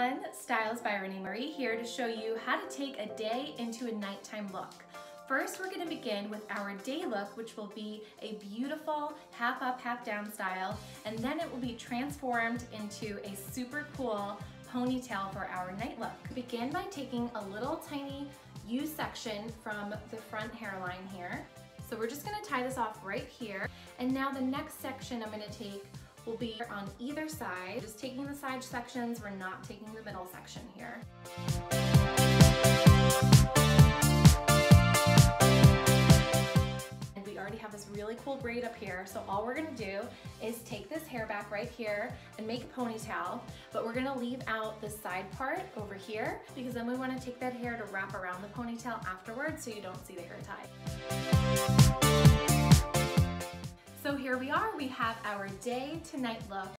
everyone, Styles by Renee here to show you how to take a day into a nighttime look. First, we're going to begin with our day look, which will be a beautiful half up, half down style, and then it will be transformed into a super cool ponytail for our night look. Begin by taking a little tiny U section from the front hairline here. So we're just going to tie this off right here. And now the next section I'm going to take will be on either side. Just taking the side sections, we're not taking the middle section here. And we already have this really cool braid up here, so all we're gonna do is take this hair back right here and make a ponytail, but we're gonna leave out the side part over here because then we wanna take that hair to wrap around the ponytail afterwards so you don't see the hair tie. So here we are, we have our day to night look.